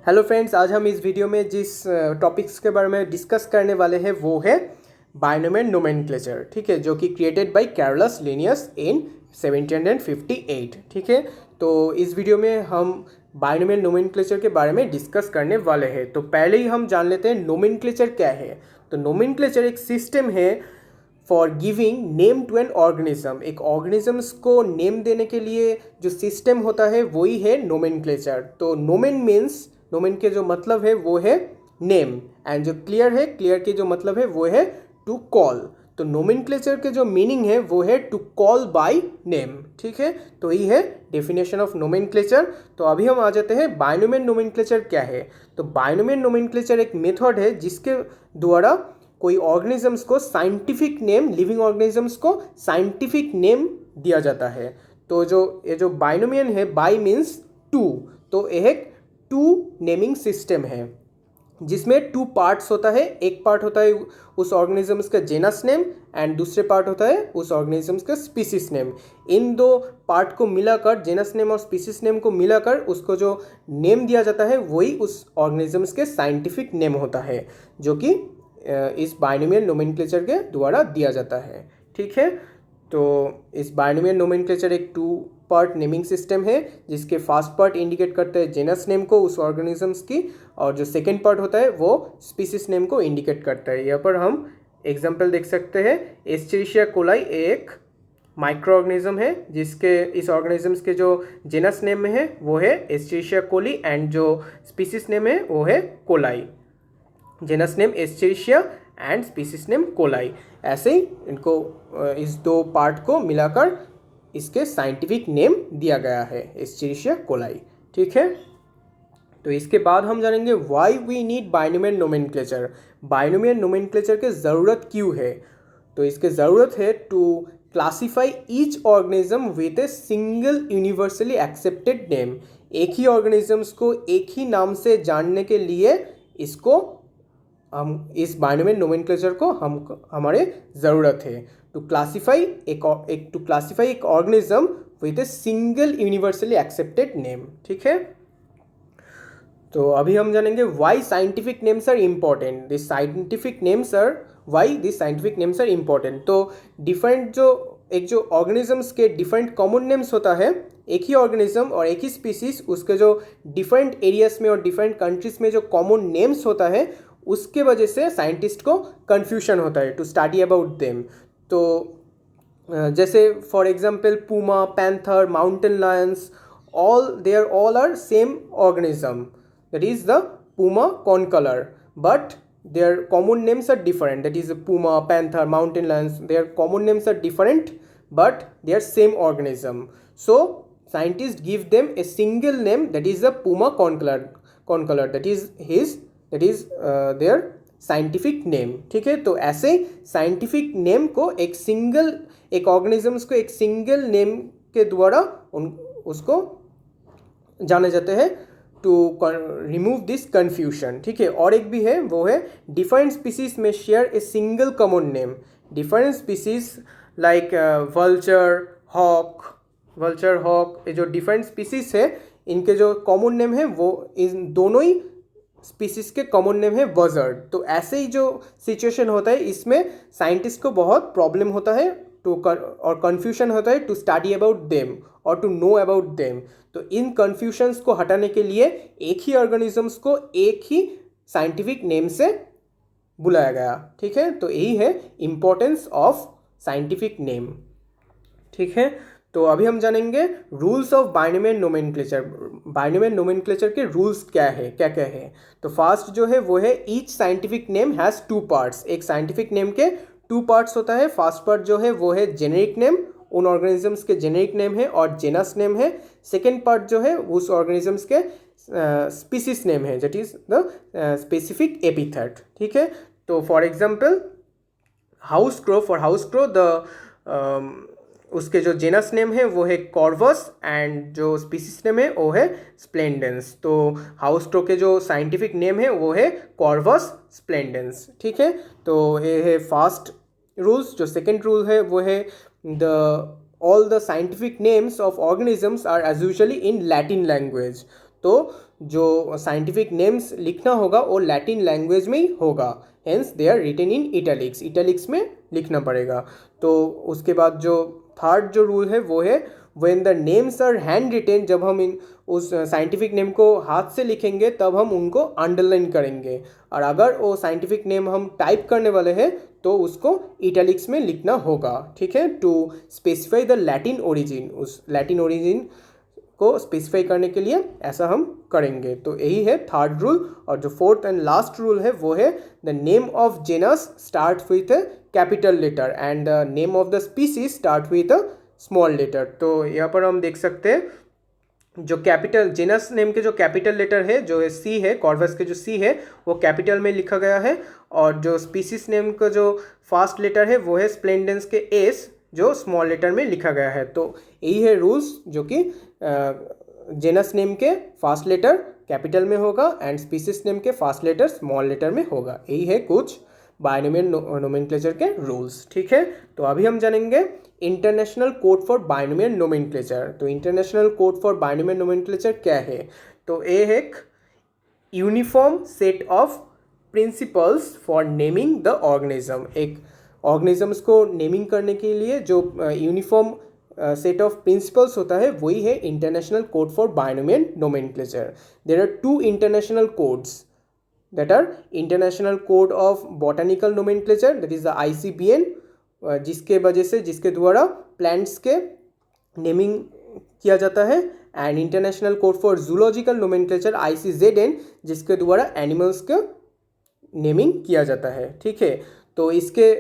Hello friends, आज हम इस वीडियो में जिस टॉपिक्स के बारे में डिस्कस करने वाले हैं वो है बाइनोमियल नोमेनक्लेचर। ठीक है, जो कि क्रिएटेड बाय कैरोलस लिनियस इन 1758। ठीक है, तो इस वीडियो में हम बाइनोमियल नोमेनक्लेचर के बारे में डिस्कस करने वाले हैं। तो पहले ही हम जान लेते हैं नोमेनक्लेचर क्या है। तो नोमेनक्लेचर एक सिस्टम है for giving name to an organism. एक ऑर्गेनिजम्स को नेम देने के लिए जो सिस्टम होता है वही है नोमेनक्लेचर। तो नोमेन के जो मतलब है वो है नेम, एंड जो क्लियर के जो मतलब है वो है टू कॉल। तो नोमेनक्लेचर के जो मीनिंग है वो है टू कॉल बाय नेम। ठीक है, तो यही है डेफिनेशन ऑफ नोमेनक्लेचर। तो अभी हम आ जाते हैं बाइनोमियल नोमेनक्लेचर क्या है। तो बाइनोमियल नोमेनक्लेचर एक मेथड है जिसके द्वारा कोई ऑर्गेनिजम्स को साइंटिफिक नेम, लिविंग ऑर्गेनिजम्स को साइंटिफिक नेम दिया जाता है। तो ये जो बाइनोमियल है, बाई मीन्स टू, तो यह एक टू नेमिंग सिस्टम है जिसमें टू पार्ट्स होता है। एक पार्ट होता है उस ऑर्गेनिजम्स का जेनस नेम एंड दूसरे पार्ट होता है उस ऑर्गेनिजम्स का स्पीसीज नेम। इन दो पार्ट को मिलाकर, जेनस नेम और स्पीसीज नेम को मिलाकर उसको जो नेम दिया जाता है वही उस ऑर्गेनिजम्स के साइंटिफिक नेम होता है, जो कि इस बाइनोमियल नोमेनक्लेचर के द्वारा दिया जाता है। ठीक है, तो इस बाइनोमियल नोमेनक्लेचर एक टू पार्ट नेमिंग सिस्टम है जिसके फर्स्ट पार्ट इंडिकेट करता है जेनस नेम को उस ऑर्गेनिजम्स की, और जो सेकेंड पार्ट होता है वो स्पीसीज नेम को इंडिकेट करता है। यहाँ पर हम एग्जाम्पल देख सकते हैं। एस्चेरिशिया कोलाई एक माइक्रो ऑर्गेनिज्म है जिसके इस ऑर्गेनिजम्स के जो जेनस नेम में है वो है एस्चेरिशिया कोली एंड जो स्पीसीज नेम है वो है coli. Genus name Escherichia and species name coli. ऐसे ही इनको इस दो पार्ट को मिलाकर इसके साइंटिफिक नेम दिया गया है, एस्चेरिशिया कोलाई। ठीक है, तो इसके बाद हम जानेंगे why we need binomial nomenclature. Binomial nomenclature के ज़रूरत क्यों है। तो इसके ज़रूरत है to classify each organism with a single universally accepted name. एक ही ऑर्गेनिजम्स को एक ही नाम से जानने के लिए इसको हम इस बाइनोमियल नोमेनक्लेचर को हमारे ज़रूरत है टू क्लासीफाई एक organism with a single universally accepted name. ठीक है, तो अभी हम जानेंगे why scientific names are important. This scientific names are why this scientific names are important. तो डिफरेंट जो ऑर्गेनिजम्स के डिफरेंट कॉमन नेम्स होता है, एक ही ऑर्गेनिज्म और एक ही स्पीसीज, उसके जो डिफरेंट एरियाज में और डिफरेंट कंट्रीज में जो कॉमन नेम्स होता है उसके वजह से साइंटिस्ट को कन्फ्यूजन होता है टू स्टडी अबाउट देम। तो जैसे for example Puma, panther, mountain Lions, all are same organism, that is the puma concolor, but their common names are different. That is puma, panther, mountain lions, their common names are different but they are same organism. So scientists give them a single name, that is the puma concolor, that is their scientific name. ठीक है, तो ऐसे scientific name को एक organisms को एक single name के द्वारा उसको जाने जाते हैं टू रिमूव दिस कन्फ्यूजन। ठीक है, और एक भी है वो है डिफरेंट स्पीसीज में share a single common name. Different species like vulture, hawk, ये जो डिफरेंट स्पीसीज है इनके जो कॉमन नेम है वो इन दोनों ही स्पीसीज के कॉमन नेम है बजर्ड। तो ऐसे ही जो सिचुएशन होता है इसमें साइंटिस्ट को बहुत प्रॉब्लम होता है और कन्फ्यूजन होता है टू स्टडी अबाउट देम और टू नो अबाउट देम। तो इन कन्फ्यूजन्स को हटाने के लिए एक ही ऑर्गेनिजम्स को एक ही साइंटिफिक नेम से बुलाया गया। ठीक है, तो यही है इम्पोर्टेंस ऑफ साइंटिफिक नेम। ठीक है, तो अभी हम जानेंगे rules of binomial nomenclature. Binomial nomenclature के रूल्स क्या है। तो फर्स्ट जो है वो है each scientific name has two parts. एक साइंटिफिक नेम के टू पार्ट्स होता है। फर्स्ट पार्ट जो है वो है जेनेरिक नेम, उन ऑर्गेनिजम्स के जेनेरिक नेम है और जेनस नेम है। सेकेंड पार्ट जो है उस ऑर्गेनिजम्स के स्पीसीज नेम है, that is the specific epithet. ठीक है, तो for example house crow the उसके जो जेनस नेम है वो है कॉर्वस एंड जो स्पीसीज नेम है वो है स्प्लेंडेंस। तो हाउस क्रो के जो साइंटिफिक नेम है वो है कॉर्वस स्प्लेंडेंस। ठीक है, तो ये है फर्स्ट रूल्स। जो सेकेंड रूल है वो है all the scientific names of organisms are as usually in Latin language. तो जो साइंटिफिक नेम्स लिखना होगा वो लैटिन लैंग्वेज में ही होगा, hence they are written in italics, italics में लिखना पड़ेगा। तो उसके बाद जो थर्ड जो रूल है वो है when the names are hand written, जब हम इन उस साइंटिफिक नेम को हाथ से लिखेंगे तब हम उनको अंडरलाइन करेंगे, और अगर वो साइंटिफिक नेम हम टाइप करने वाले हैं तो उसको इटैलिक्स में लिखना होगा, ठीक है, to specify the Latin origin, उस लैटिन ओरिजिन को स्पेसिफाई करने के लिए ऐसा हम करेंगे। तो यही है थर्ड रूल। और जो फोर्थ एंड लास्ट रूल है वो है the name of genus start with a capital letter and the name of the species start with a small letter. तो यहाँ पर हम देख सकते हैं जो कैपिटल जेनस नेम के जो कैपिटल लेटर है जो है सी है, कॉर्वस के जो सी है वो कैपिटल में लिखा गया है, और जो स्पीसीज नेम का जो फर्स्ट लेटर है वो है स्प्लेंडेंस के एस जो स्मॉल लेटर में लिखा गया है। तो यही है रूल्स जो कि जेनस नेम के फर्स्ट लेटर कैपिटल में होगा एंड स्पीसीज नेम के फर्स्ट लेटर स्मॉल लेटर में होगा। यही है कुछ बायनोमियल नोमेनक्लेचर के रूल्स, ठीक है। तो अभी हम जानेंगे international code for binomial nomenclature. तो international code for binomial nomenclature क्या है? तो ये है एक uniform set of principles for naming the organism. एक ऑर्गेनिजम्स को नेमिंग करने के लिए जो यूनिफॉर्म सेट ऑफ प्रिंसिपल्स होता है वही है international code for binomial nomenclature. There are two international codes that are international code of botanical nomenclature, that is the ICBN, जिसके वजह से जिसके द्वारा प्लांट्स के नेमिंग किया जाता है, and international code for zoological nomenclature ICZN, जिसके द्वारा एनिमल्स का नेमिंग किया जाता है, ठीक है। तो इसके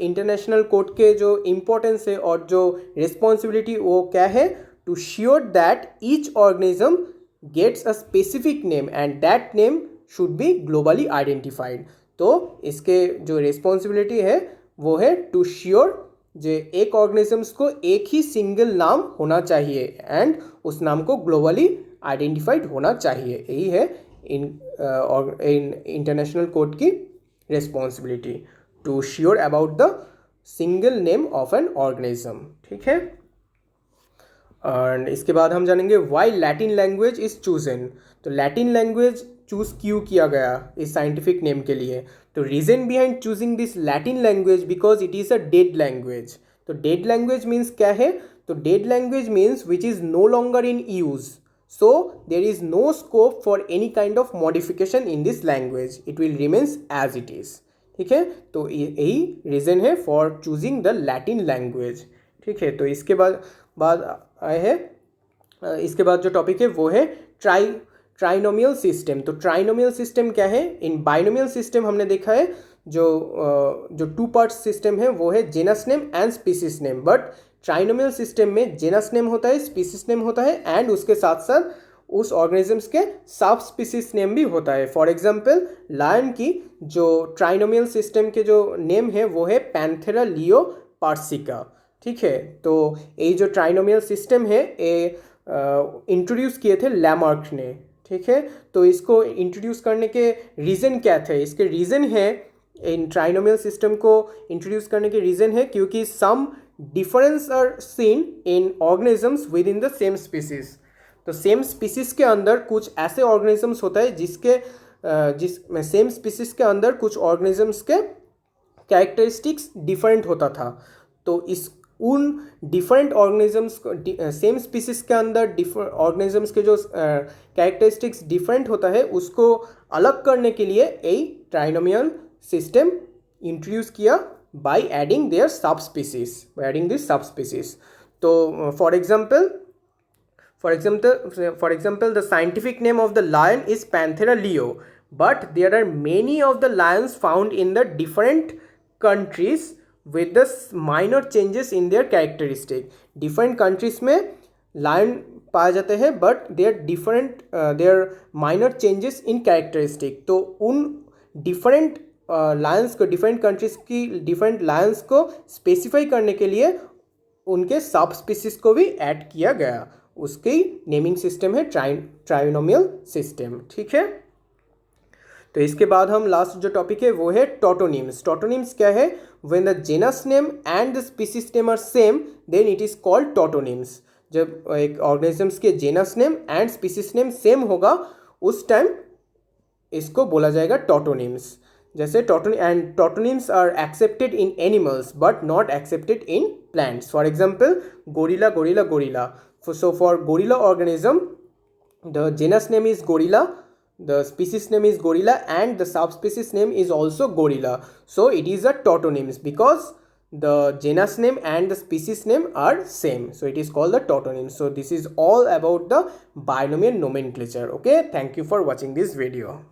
इंटरनेशनल कोड के जो इम्पोर्टेंस है और जो रिस्पॉन्सिबिलिटी वो क्या है? To sure that each organism gets a specific name and that name should be globally identified. तो इसके जो रिस्पॉन्सिबिलिटी है वो है टू श्योर जो एक ऑर्गेनिजम्स को एक ही सिंगल नाम होना चाहिए एंड उस नाम को ग्लोबली आइडेंटिफाइड होना चाहिए। यही है इंटरनेशनल कोड की responsibility, to sure about the single name of an organism, ठीक है। और इसके बाद हम जानेंगे why Latin language is chosen. तो लैटिन लैंग्वेज चूज क्यों किया गया इस साइंटिफिक नेम के लिए? तो reason behind choosing this Latin language because it is a dead language. तो डेड लैंग्वेज मीन्स क्या है? तो dead language means which is no longer in use, so there is no scope for any kind of modification in this language, it will remains as it is, ठीक है। तो यही reason है for choosing the Latin language, ठीक है। तो इसके बाद आए हैं इसके बाद जो टॉपिक है वो है ट्राइनोमियल सिस्टम। तो ट्राइनोमियल सिस्टम क्या है? इन बाइनोमियल सिस्टम हमने देखा है जो टू पार्ट सिस्टम है वो है genus name and species name, but trinomial system में जेनस नेम होता है, स्पीसीज नेम होता है एंड उसके साथ साथ उस ऑर्गेनिजम्स के सब स्पीसीज नेम भी होता है। फॉर एग्जांपल लायन की जो ट्राइनोमियल सिस्टम के जो नेम है वो है पैंथेरा लियो पार्सिका, ठीक है। तो ये जो ट्राइनोमियल सिस्टम है ये इंट्रोड्यूस किए थे लैमार्क ने, ठीक है। तो इसको इंट्रोड्यूस करने के रीज़न क्या थे? इसके रीज़न है इन ट्राइनोमियल सिस्टम को इंट्रोड्यूस करने के रीज़न है क्योंकि some difference are seen in organisms within the same species. तो सेम स्पीसीज के अंदर कुछ ऐसे ऑर्गेनिजम्स होता है जिसमें सेम स्पीसीज के अंदर कुछ ऑर्गेनिजम्स के कैरेक्टरिस्टिक्स डिफरेंट होता था। तो उन डिफरेंट ऑर्गेनिजम्स को सेम स्पीसीज के अंदर ऑर्गेनिजम्स के जो कैरेक्टरिस्टिक्स डिफरेंट होता है उसको अलग करने के लिए एक ट्राइनोमियल सिस्टम इंट्रोड्यूस किया by adding their sub species. तो for example the scientific name of the lion is Panthera leo, but there are many of the lions found in the different countries with the minor changes in their characteristic। different countries में lion पाए जाते हैं but they are minor changes in characteristic। तो उन different lions को different countries की different lions को specify करने के लिए उनके सब स्पीसीज को भी ऐड किया गया, उसकी नेमिंग सिस्टम है ट्राइनोमियल सिस्टम, ठीक है। तो इसके बाद हम लास्ट जो टॉपिक है वो है टोटोनिम्स। टोटोनिम्स क्या है? When the genus name and the species name are same then it is called tautonyms. जब एक ऑर्गेनिजम्स के genus name and species name same होगा उस टाइम इसको बोला जाएगा टॉटोनिम्स। जैसे tautonyms are accepted in animals but not accepted in plants. For example gorilla gorilla gorilla. So for gorilla organism, the genus name is gorilla, the species name is gorilla, and the subspecies name is also gorilla. So it is a tautonyms because the genus name and the species name are same. So it is called the tautonym. So this is all about the binomial nomenclature. Okay, thank you for watching this video.